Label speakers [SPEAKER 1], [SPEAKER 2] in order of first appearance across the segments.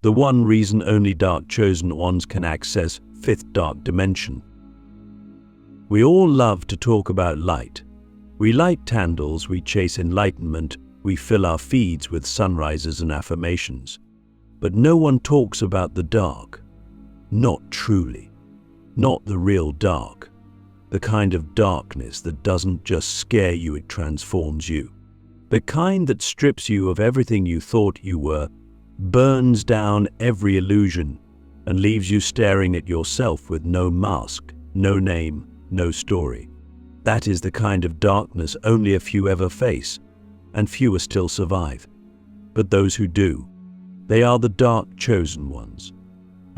[SPEAKER 1] The one reason only dark chosen ones can access fifth dark dimension. We all love to talk about light. We light candles, we chase enlightenment, we fill our feeds with sunrises and affirmations. But no one talks about the dark. Not truly. Not the real dark. The kind of darkness that doesn't just scare you, it transforms you. The kind that strips you of everything you thought you were, burns down every illusion, and leaves you staring at yourself with no mask, no name, no story. That is the kind of darkness only a few ever face, and fewer still survive. But those who do, they are the dark chosen ones.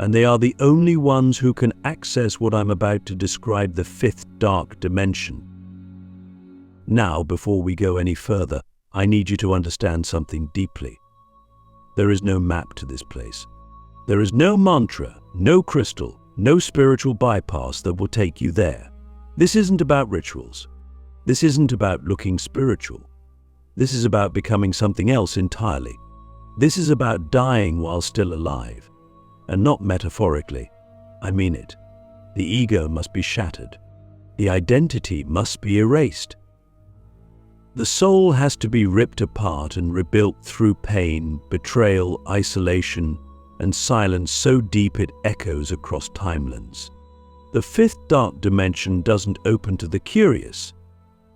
[SPEAKER 1] And they are the only ones who can access what I'm about to describe, the fifth dark dimension. Now, before we go any further, I need you to understand something deeply. There is no map to this place. There is no mantra, no crystal, no spiritual bypass that will take you there. This isn't about rituals. This isn't about looking spiritual. This is about becoming something else entirely. This is about dying while still alive. And not metaphorically. I mean it. The ego must be shattered. The identity must be erased. The soul has to be ripped apart and rebuilt through pain, betrayal, isolation, and silence so deep it echoes across timelines. The fifth dark dimension doesn't open to the curious.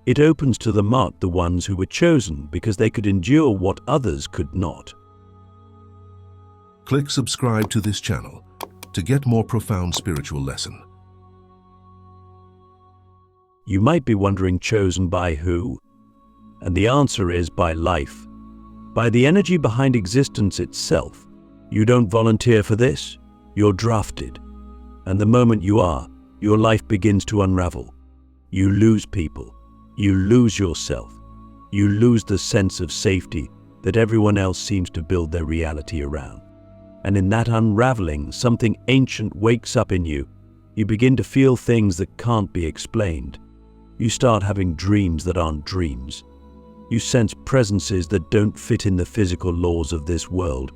[SPEAKER 1] It opens to the marked, the ones who were chosen because they could endure what others could not.
[SPEAKER 2] Click subscribe to this channel to get more profound spiritual lesson.
[SPEAKER 1] You might be wondering, chosen by who? And the answer is by life. By the energy behind existence itself. You don't volunteer for this, you're drafted. And the moment you are, your life begins to unravel. You lose people. You lose yourself. You lose the sense of safety that everyone else seems to build their reality around. And in that unraveling, something ancient wakes up in you. You begin to feel things that can't be explained. You start having dreams that aren't dreams. You sense presences that don't fit in the physical laws of this world.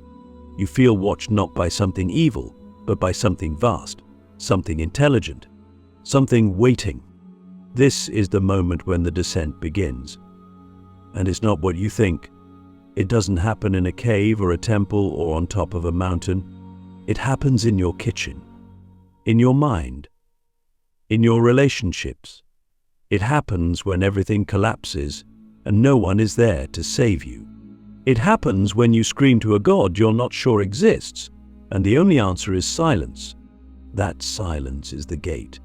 [SPEAKER 1] You feel watched not by something evil, but by something vast, something intelligent, something waiting. This is the moment when the descent begins. And it's not what you think. It doesn't happen in a cave or a temple or on top of a mountain. It happens in your kitchen, in your mind, in your relationships. It happens when everything collapses and no one is there to save you. It happens when you scream to a God you're not sure exists, and the only answer is silence. That silence is the gate.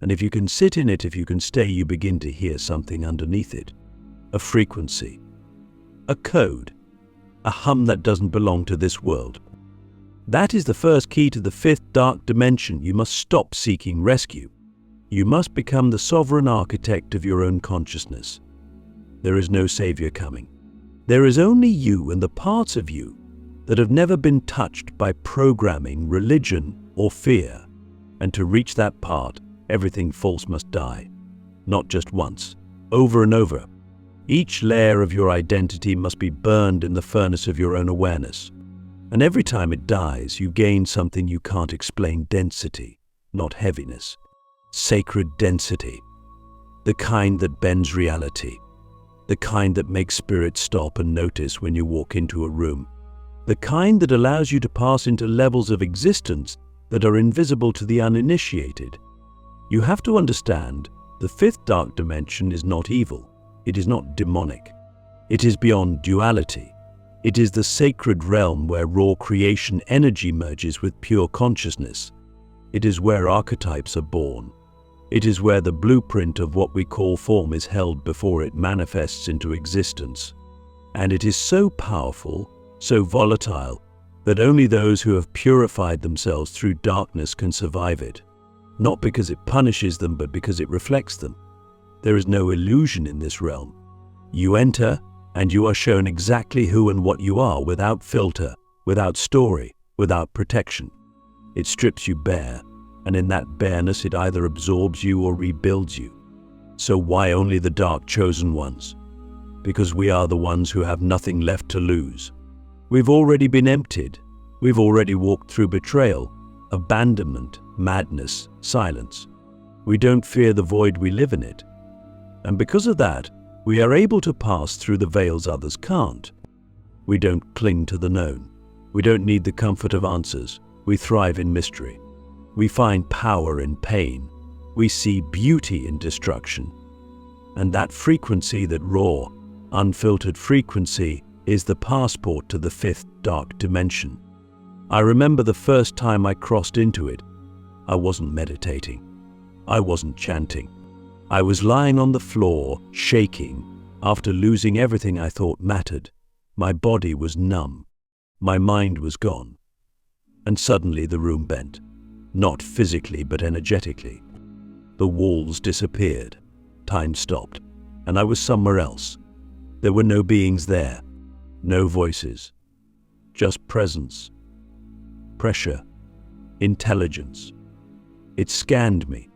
[SPEAKER 1] And if you can sit in it, if you can stay, you begin to hear something underneath it. A frequency. A code, a hum that doesn't belong to this world. That is the first key to the fifth dark dimension. You must stop seeking rescue. You must become the sovereign architect of your own consciousness. There is no savior coming. There is only you and the parts of you that have never been touched by programming, religion, or fear. And to reach that part, everything false must die. Not just once, over and over. Each layer of your identity must be burned in the furnace of your own awareness. And every time it dies, you gain something you can't explain: density, not heaviness. Sacred density. The kind that bends reality. The kind that makes spirit stop and notice when you walk into a room. The kind that allows you to pass into levels of existence that are invisible to the uninitiated. You have to understand, the fifth dark dimension is not evil. It is not demonic. It is beyond duality. It is the sacred realm where raw creation energy merges with pure consciousness. It is where archetypes are born. It is where the blueprint of what we call form is held before it manifests into existence. And it is so powerful, so volatile, that only those who have purified themselves through darkness can survive it. Not because it punishes them, but because it reflects them. There is no illusion in this realm. You enter, and you are shown exactly who and what you are, without filter, without story, without protection. It strips you bare, and in that bareness it either absorbs you or rebuilds you. So why only the dark chosen ones? Because we are the ones who have nothing left to lose. We've already been emptied. We've already walked through betrayal, abandonment, madness, silence. We don't fear the void, we live in it. And because of that, we are able to pass through the veils others can't. We don't cling to the known. We don't need the comfort of answers. We thrive in mystery. We find power in pain. We see beauty in destruction. And that frequency, that raw, unfiltered frequency, is the passport to the fifth dark dimension. I remember the first time I crossed into it. I wasn't meditating. I wasn't chanting. I was lying on the floor, shaking, after losing everything I thought mattered. My body was numb. My mind was gone. And suddenly the room bent. Not physically, but energetically. The walls disappeared. Time stopped. And I was somewhere else. There were no beings there. No voices. Just presence. Pressure. Intelligence. It scanned me.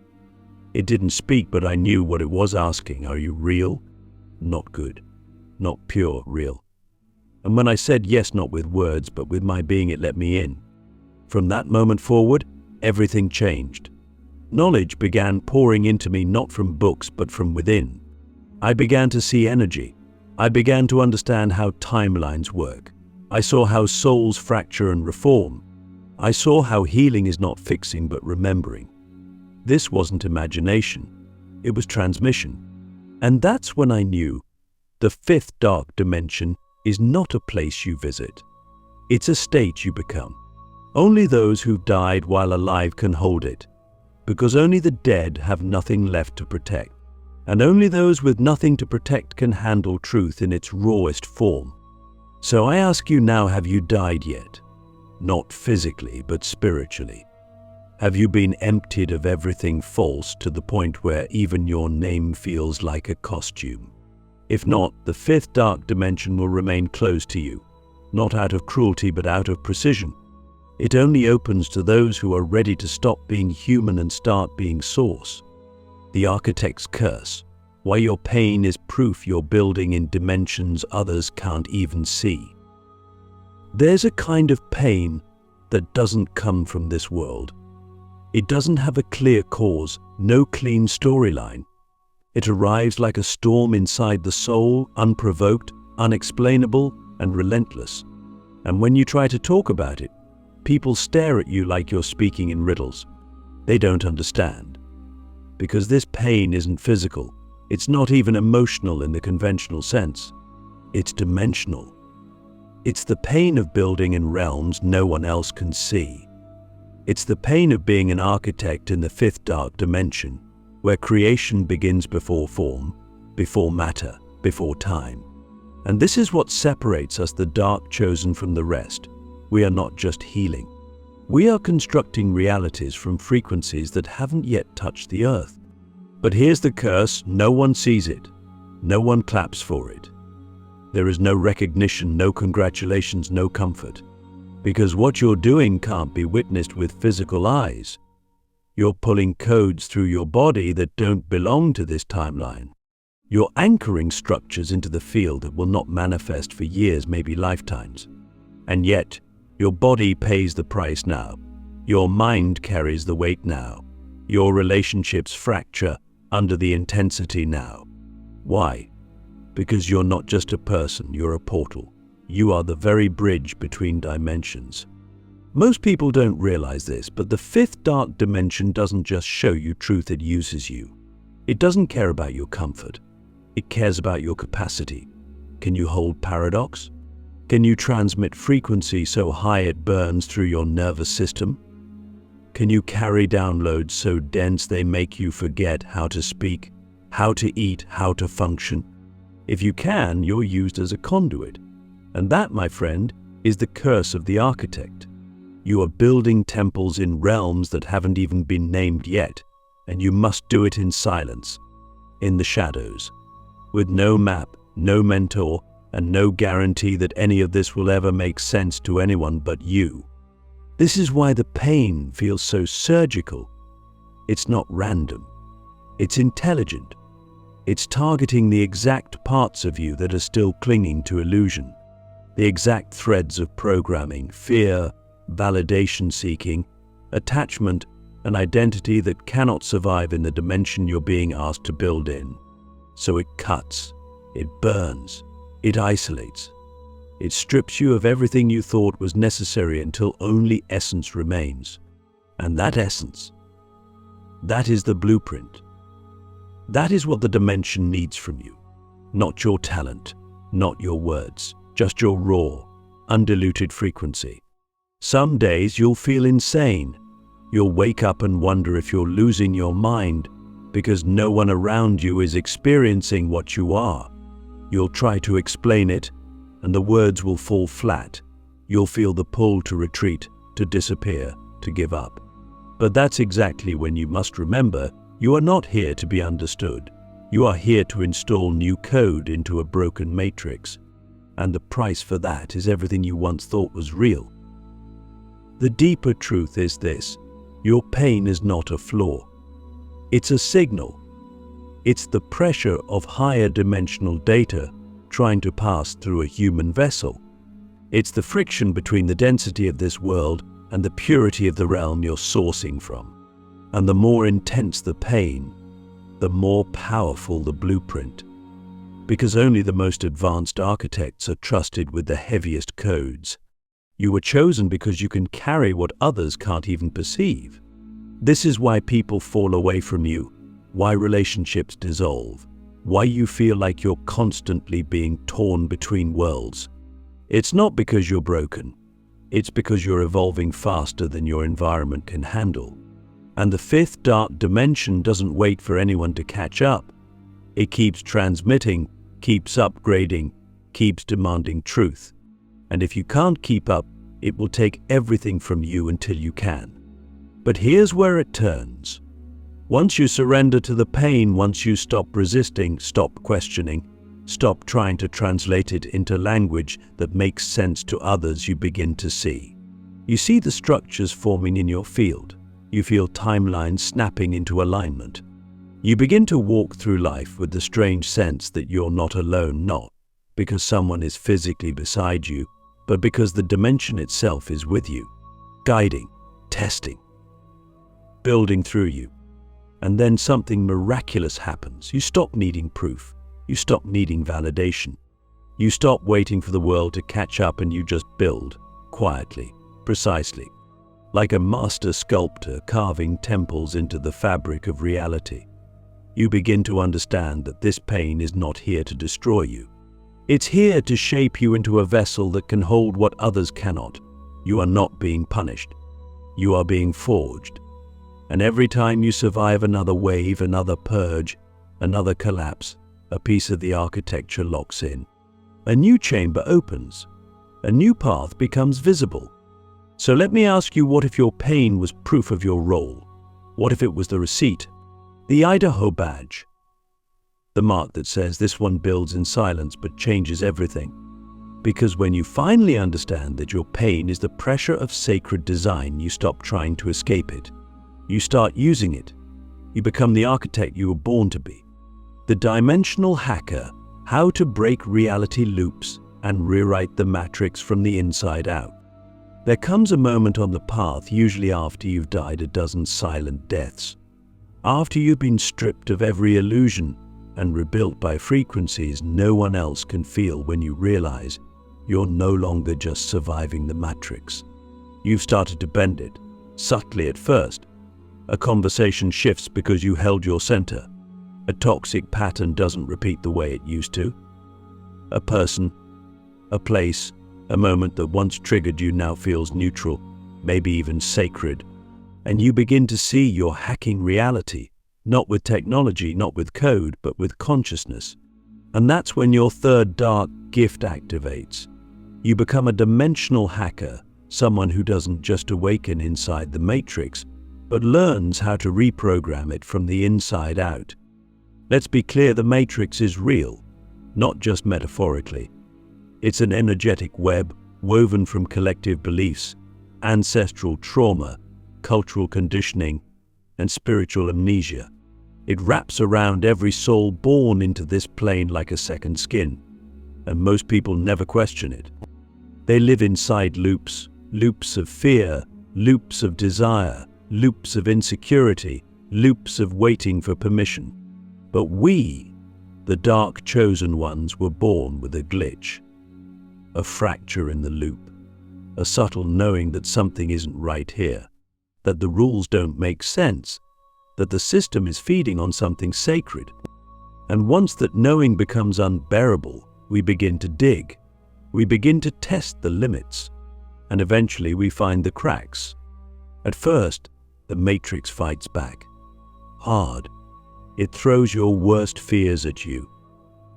[SPEAKER 1] It didn't speak, but I knew what it was asking. Are you real? Not good. Not pure, real. And when I said yes, not with words, but with my being, it let me in. From that moment forward, everything changed. Knowledge began pouring into me, not from books, but from within. I began to see energy. I began to understand how timelines work. I saw how souls fracture and reform. I saw how healing is not fixing, but remembering. This wasn't imagination. It was transmission. And that's when I knew the fifth dark dimension is not a place you visit. It's a state you become. Only those who've died while alive can hold it, because only the dead have nothing left to protect, and only those with nothing to protect can handle truth in its rawest form. So I ask you now, have you died yet? Not physically, but spiritually. Have you been emptied of everything false to the point where even your name feels like a costume? If not, the fifth dark dimension will remain closed to you, not out of cruelty but out of precision. It only opens to those who are ready to stop being human and start being source. The architect's curse, why your pain is proof you're building in dimensions others can't even see. There's a kind of pain that doesn't come from this world. It doesn't have a clear cause, no clean storyline. It arrives like a storm inside the soul, unprovoked, unexplainable, and relentless. And when you try to talk about it, people stare at you like you're speaking in riddles. They don't understand. Because this pain isn't physical. It's not even emotional in the conventional sense. It's dimensional. It's the pain of building in realms no one else can see. It's the pain of being an architect in the fifth dark dimension, where creation begins before form, before matter, before time. And this is what separates us, the dark chosen, from the rest. We are not just healing. We are constructing realities from frequencies that haven't yet touched the earth. But here's the curse: no one sees it. No one claps for it. There is no recognition, no congratulations, no comfort. Because what you're doing can't be witnessed with physical eyes. You're pulling codes through your body that don't belong to this timeline. You're anchoring structures into the field that will not manifest for years, maybe lifetimes. And yet, your body pays the price now. Your mind carries the weight now. Your relationships fracture under the intensity now. Why? Because you're not just a person, you're a portal. You are the very bridge between dimensions. Most people don't realize this, but the fifth dark dimension doesn't just show you truth, it uses you. It doesn't care about your comfort. It cares about your capacity. Can you hold paradox? Can you transmit frequency so high it burns through your nervous system? Can you carry downloads so dense they make you forget how to speak, how to eat, how to function? If you can, you're used as a conduit. And that, my friend, is the curse of the architect. You are building temples in realms that haven't even been named yet, and you must do it in silence, in the shadows, with no map, no mentor, and no guarantee that any of this will ever make sense to anyone but you. This is why the pain feels so surgical. It's not random. It's intelligent. It's targeting the exact parts of you that are still clinging to illusion, the exact threads of programming, fear, validation-seeking, attachment, an identity that cannot survive in the dimension you're being asked to build in. So it cuts, it burns, it isolates. It strips you of everything you thought was necessary until only essence remains. And that essence, that is the blueprint. That is what the dimension needs from you. Not your talent, not your words, just your raw, undiluted frequency. Some days you'll feel insane. You'll wake up and wonder if you're losing your mind because no one around you is experiencing what you are. You'll try to explain it, and the words will fall flat. You'll feel the pull to retreat, to disappear, to give up. But that's exactly when you must remember you are not here to be understood. You are here to install new code into a broken matrix. And the price for that is everything you once thought was real. The deeper truth is this: your pain is not a flaw. It's a signal. It's the pressure of higher dimensional data trying to pass through a human vessel. It's the friction between the density of this world and the purity of the realm you're sourcing from. And the more intense the pain, the more powerful the blueprint. Because only the most advanced architects are trusted with the heaviest codes. You were chosen because you can carry what others can't even perceive. This is why people fall away from you, why relationships dissolve, why you feel like you're constantly being torn between worlds. It's not because you're broken. It's because you're evolving faster than your environment can handle. And the fifth dark dimension doesn't wait for anyone to catch up. It keeps transmitting, keeps upgrading, keeps demanding truth. And if you can't keep up, it will take everything from you until you can. But here's where it turns. Once you surrender to the pain, once you stop resisting, stop questioning, stop trying to translate it into language that makes sense to others, you begin to see. You see the structures forming in your field. You feel timelines snapping into alignment. You begin to walk through life with the strange sense that you're not alone, not because someone is physically beside you, but because the dimension itself is with you, guiding, testing, building through you. And then something miraculous happens. You stop needing proof. You stop needing validation. You stop waiting for the world to catch up, and you just build, quietly, precisely, like a master sculptor carving temples into the fabric of reality. You begin to understand that this pain is not here to destroy you. It's here to shape you into a vessel that can hold what others cannot. You are not being punished. You are being forged. And every time you survive another wave, another purge, another collapse, a piece of the architecture locks in. A new chamber opens. A new path becomes visible. So let me ask you, what if your pain was proof of your role? What if it was the receipt? The Idaho badge? The mark that says this one builds in silence but changes everything. Because when you finally understand that your pain is the pressure of sacred design, you stop trying to escape it. You start using it. You become the architect you were born to be. The dimensional hacker, how to break reality loops and rewrite the matrix from the inside out. There comes a moment on the path, usually after you've died a dozen silent deaths. After you've been stripped of every illusion and rebuilt by frequencies no one else can feel, when you realize you're no longer just surviving the matrix. You've started to bend it, subtly at first. A conversation shifts because you held your center. A toxic pattern doesn't repeat the way it used to. A person, a place, a moment that once triggered you now feels neutral, maybe even sacred. And you begin to see you're hacking reality, not with technology, not with code, but with consciousness. And that's when your third dark gift activates. You become a dimensional hacker, someone who doesn't just awaken inside the matrix, but learns how to reprogram it from the inside out. Let's be clear, the matrix is real, not just metaphorically. It's an energetic web woven from collective beliefs, ancestral trauma, cultural conditioning, and spiritual amnesia. It wraps around every soul born into this plane like a second skin, and most people never question it. They live inside loops, loops of fear, loops of desire, loops of insecurity, loops of waiting for permission. But we, the dark chosen ones, were born with a glitch, a fracture in the loop, a subtle knowing that something isn't right here, that the rules don't make sense, that the system is feeding on something sacred. And once that knowing becomes unbearable, we begin to dig. We begin to test the limits, and eventually we find the cracks. At first, the matrix fights back. Hard. It throws your worst fears at you.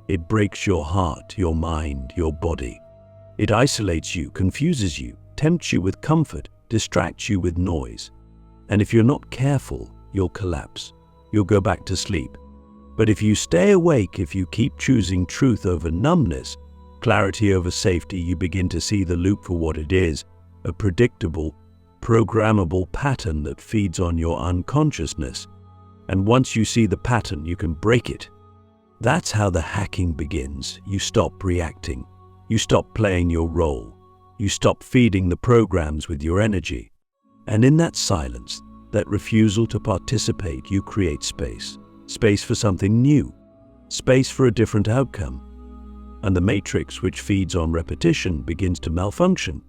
[SPEAKER 1] It breaks your heart, your mind, your body. It isolates you, confuses you, tempts you with comfort, distracts you with noise. And if you're not careful, you'll collapse. You'll go back to sleep. But if you stay awake, if you keep choosing truth over numbness, clarity over safety, you begin to see the loop for what it is, a predictable, programmable pattern that feeds on your unconsciousness. And once you see the pattern, you can break it. That's how the hacking begins. You stop reacting. You stop playing your role. You stop feeding the programs with your energy. And in that silence, that refusal to participate, you create space. Space for something new. Space for a different outcome. And the matrix, which feeds on repetition, begins to malfunction.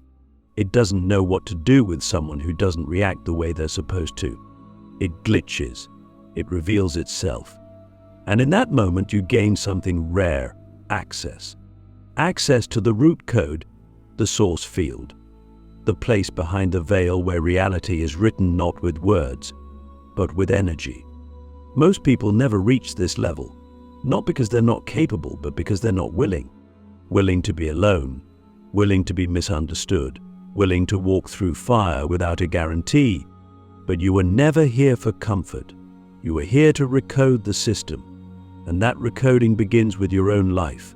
[SPEAKER 1] It doesn't know what to do with someone who doesn't react the way they're supposed to. It glitches. It reveals itself. And in that moment, you gain something rare: access. Access to the root code, the source field, the place behind the veil where reality is written not with words, but with energy. Most people never reach this level, not because they're not capable, but because they're not willing. Willing to be alone, willing to be misunderstood, willing to walk through fire without a guarantee. But you were never here for comfort. You were here to recode the system, and that recoding begins with your own life.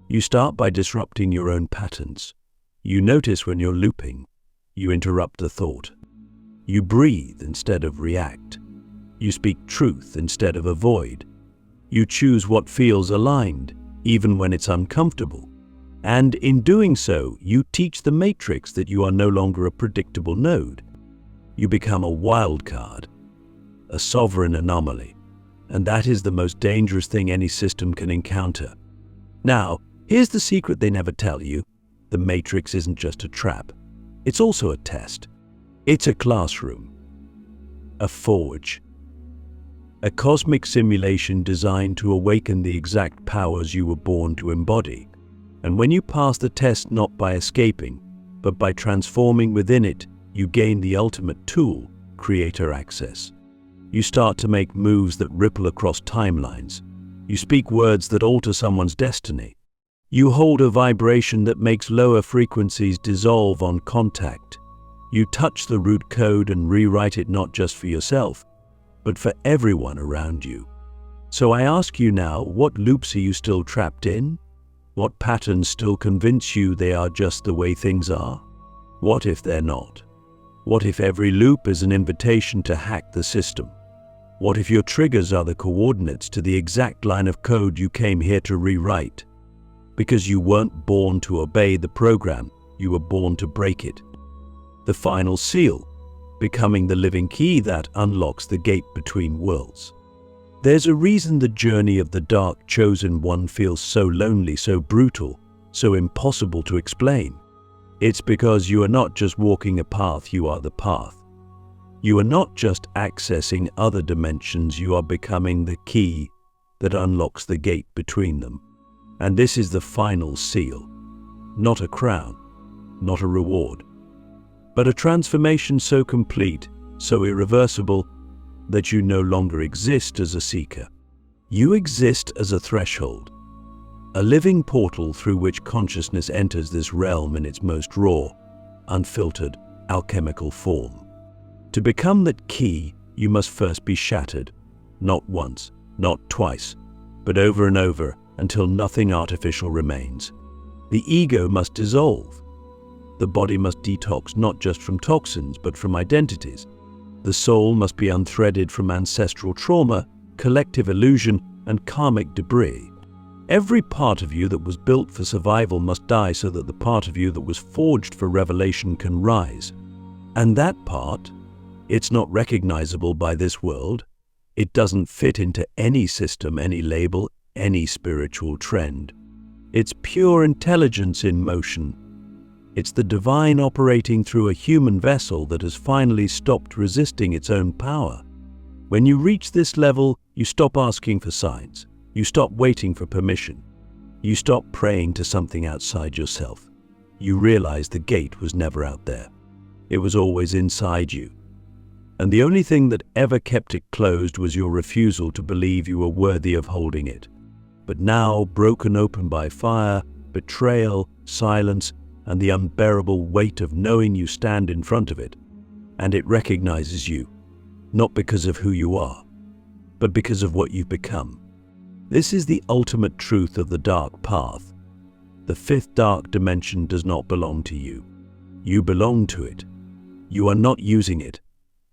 [SPEAKER 1] You start by disrupting your own patterns. You notice when you're looping. You interrupt the thought. You breathe instead of react. You speak truth instead of avoid. You choose what feels aligned, even when it's uncomfortable. And in doing so, you teach the matrix that you are no longer a predictable node. You become a wild card, a sovereign anomaly. And that is the most dangerous thing any system can encounter. Now, here's the secret they never tell you. The matrix isn't just a trap. It's also a test. It's a classroom, a forge, a cosmic simulation designed to awaken the exact powers you were born to embody. And when you pass the test not by escaping, but by transforming within it, you gain the ultimate tool, creator access. You start to make moves that ripple across timelines. You speak words that alter someone's destiny. You hold a vibration that makes lower frequencies dissolve on contact. You touch the root code and rewrite it not just for yourself, but for everyone around you. So I ask you now, what loops are you still trapped in? What patterns still convince you they are just the way things are? What if they're not? What if every loop is an invitation to hack the system? What if your triggers are the coordinates to the exact line of code you came here to rewrite? Because you weren't born to obey the program, you were born to break it. The final seal, becoming the living key that unlocks the gate between worlds. There's a reason the journey of the dark chosen one feels so lonely, so brutal, so impossible to explain. It's because you are not just walking a path, you are the path. You are not just accessing other dimensions, you are becoming the key that unlocks the gate between them. And this is the final seal. Not a crown, not a reward, but a transformation so complete, so irreversible, that you no longer exist as a seeker. You exist as a threshold, a living portal through which consciousness enters this realm in its most raw, unfiltered, alchemical form. To become that key, you must first be shattered, not once, not twice, but over and over until nothing artificial remains. The ego must dissolve. The body must detox not just from toxins, but from identities. The soul must be unthreaded from ancestral trauma, collective illusion, and karmic debris. Every part of you that was built for survival must die so that the part of you that was forged for revelation can rise. And that part, it's not recognizable by this world. It doesn't fit into any system, any label, any spiritual trend. It's pure intelligence in motion. It's the divine operating through a human vessel that has finally stopped resisting its own power. When you reach this level, you stop asking for signs. You stop waiting for permission. You stop praying to something outside yourself. You realize the gate was never out there. It was always inside you. And the only thing that ever kept it closed was your refusal to believe you were worthy of holding it. But now, broken open by fire, betrayal, silence, and the unbearable weight of knowing you stand in front of it, and it recognizes you, not because of who you are, but because of what you've become. This is the ultimate truth of the dark path. The fifth dark dimension does not belong to you. You belong to it. You are not using it.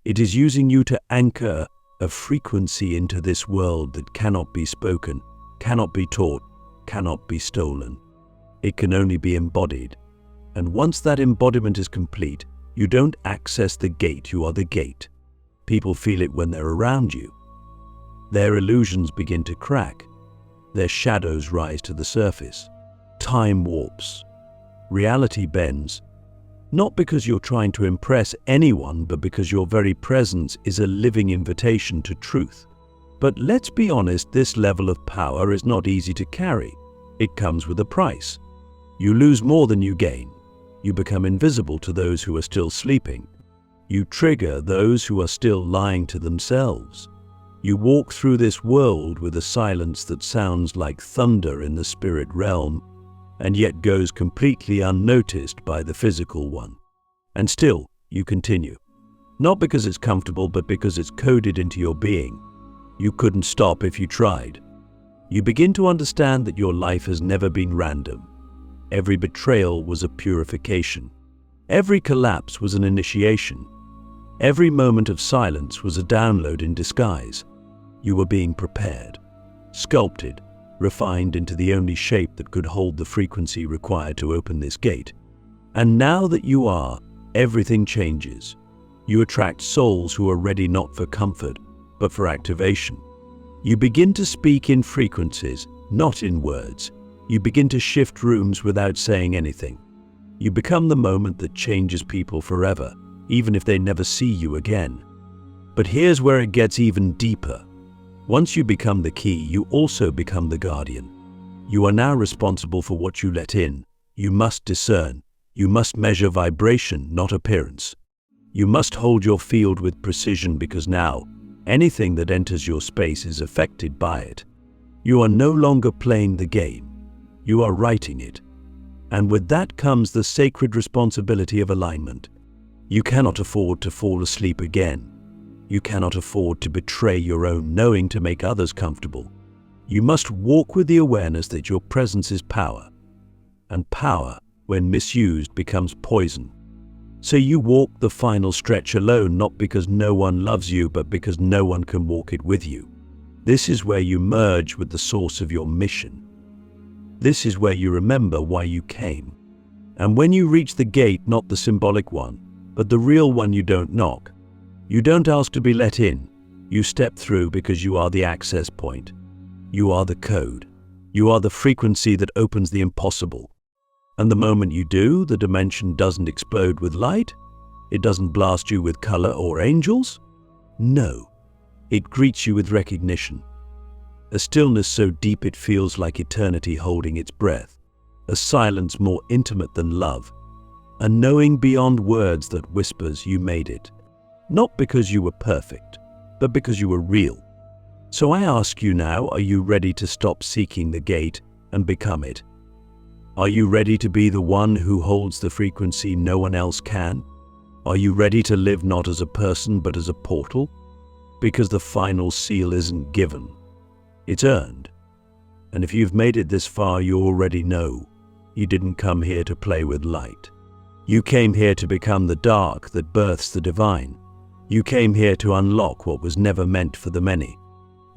[SPEAKER 1] It is using you to anchor a frequency into this world that cannot be spoken, cannot be taught, cannot be stolen. It can only be embodied. And once that embodiment is complete, you don't access the gate, you are the gate. People feel it when they're around you. Their illusions begin to crack. Their shadows rise to the surface. Time warps. Reality bends. Not because you're trying to impress anyone, but because your very presence is a living invitation to truth. But let's be honest, this level of power is not easy to carry. It comes with a price. You lose more than you gain. You become invisible to those who are still sleeping. You trigger those who are still lying to themselves. You walk through this world with a silence that sounds like thunder in the spirit realm, and yet goes completely unnoticed by the physical one. And still, you continue. Not because it's comfortable, but because it's coded into your being. You couldn't stop if you tried. You begin to understand that your life has never been random. Every betrayal was a purification. Every collapse was an initiation. Every moment of silence was a download in disguise. You were being prepared, sculpted, refined into the only shape that could hold the frequency required to open this gate. And now that you are, everything changes. You attract souls who are ready not for comfort, but for activation. You begin to speak in frequencies, not in words. You begin to shift rooms without saying anything. You become the moment that changes people forever, even if they never see you again. But here's where it gets even deeper. Once you become the key, you also become the guardian. You are now responsible for what you let in. You must discern. You must measure vibration, not appearance. You must hold your field with precision, because now, anything that enters your space is affected by it. You are no longer playing the game. You are writing it. And with that comes the sacred responsibility of alignment. You cannot afford to fall asleep again. You cannot afford to betray your own knowing to make others comfortable. You must walk with the awareness that your presence is power. And power, when misused, becomes poison. So you walk the final stretch alone, not because no one loves you, but because no one can walk it with you. This is where you merge with the source of your mission. This is where you remember why you came. And when you reach the gate, not the symbolic one, but the real one, you don't knock. You don't ask to be let in. You step through because you are the access point. You are the code. You are the frequency that opens the impossible. And the moment you do, the dimension doesn't explode with light. It doesn't blast you with color or angels. No, it greets you with recognition. A stillness so deep it feels like eternity holding its breath. A silence more intimate than love. A knowing beyond words that whispers you made it. Not because you were perfect, but because you were real. So I ask you now, are you ready to stop seeking the gate and become it? Are you ready to be the one who holds the frequency no one else can? Are you ready to live not as a person but as a portal? Because the final seal isn't given. It's earned. And if you've made it this far, you already know you didn't come here to play with light. You came here to become the dark that births the divine. You came here to unlock what was never meant for the many.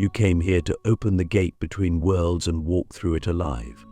[SPEAKER 1] You came here to open the gate between worlds and walk through it alive.